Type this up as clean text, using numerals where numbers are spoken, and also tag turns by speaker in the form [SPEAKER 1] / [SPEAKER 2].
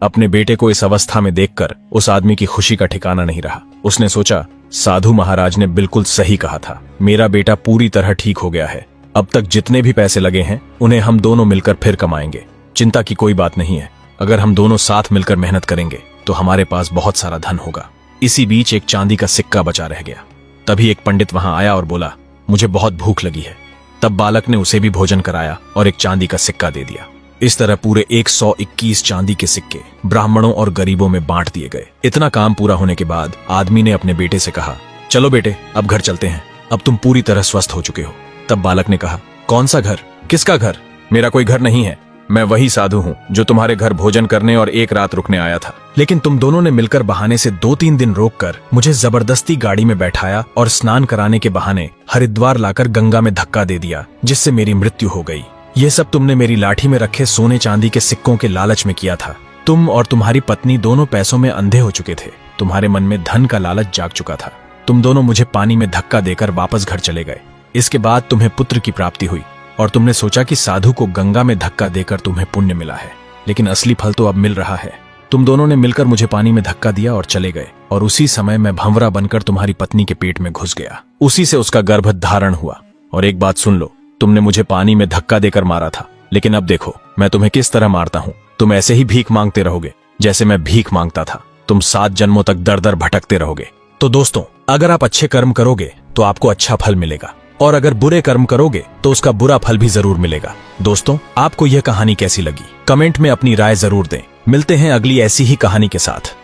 [SPEAKER 1] अपने बेटे को इस अवस्था में देखकर उस आदमी की खुशी का ठिकाना नहीं रहा। उसने सोचा, साधु महाराज ने बिल्कुल सही कहा था, मेरा बेटा पूरी तरह ठीक हो गया है। अब तक जितने भी पैसे लगे हैं उन्हें हम दोनों मिलकर फिर कमाएंगे। चिंता की कोई बात नहीं है, अगर हम दोनों साथ मिलकर मेहनत करेंगे तो हमारे पास बहुत सारा धन होगा। इसी बीच एक चांदी का सिक्का बचा रह गया। तभी एक पंडित वहां आया और बोला, मुझे बहुत भूख लगी है। तब बालक ने उसे भी भोजन कराया और एक चांदी का सिक्का दे दिया। इस तरह पूरे 121 चांदी के सिक्के ब्राह्मणों और गरीबों में बांट दिए गए। इतना काम पूरा होने के बाद आदमी ने अपने बेटे से कहा, चलो बेटे अब घर चलते हैं, अब तुम पूरी तरह स्वस्थ हो चुके हो। तब बालक ने कहा, कौन सा घर? किसका घर? मेरा कोई घर नहीं है, मैं वही साधु हूँ जो तुम्हारे घर भोजन करने और एक रात रुकने आया था। लेकिन तुम दोनों ने मिलकर बहाने से 2-3 दिन रोककर मुझे जबरदस्ती गाड़ी में बैठाया और स्नान कराने के बहाने हरिद्वार लाकर गंगा में धक्का दे दिया, जिससे मेरी मृत्यु हो गई। ये सब तुमने मेरी लाठी में रखे सोने चांदी के सिक्कों के लालच में किया था। तुम और तुम्हारी पत्नी दोनों पैसों में अंधे हो चुके थे। तुम्हारे मन में धन का लालच जाग चुका था। तुम दोनों मुझे पानी में धक्का देकर वापस घर चले गए। इसके बाद तुम्हें पुत्र की प्राप्ति हुई और तुमने सोचा कि साधु को गंगा में धक्का देकर तुम्हें पुण्य मिला है, लेकिन असली फल तो अब मिल रहा है। तुम दोनों ने मिलकर मुझे पानी में धक्का दिया और चले गए, और उसी समय मैं भंवरा बनकर तुम्हारी पत्नी के पेट में घुस गया। उसी से उसका गर्भ धारण हुआ। और एक बात सुन लो, तुमने मुझे पानी में धक्का देकर मारा था, लेकिन अब देखो मैं तुम्हें किस तरह मारता हूँ। तुम ऐसे ही भीख मांगते रहोगे जैसे मैं भीख मांगता था। तुम 7 जन्मों तक दर दर भटकते रहोगे। तो दोस्तों, अगर आप अच्छे कर्म करोगे तो आपको अच्छा फल मिलेगा, और अगर बुरे कर्म करोगे तो उसका बुरा फल भी जरूर मिलेगा। दोस्तों, आपको यह कहानी कैसी लगी? कमेंट में अपनी राय जरूर दें। मिलते हैं अगली ऐसी ही कहानी के साथ।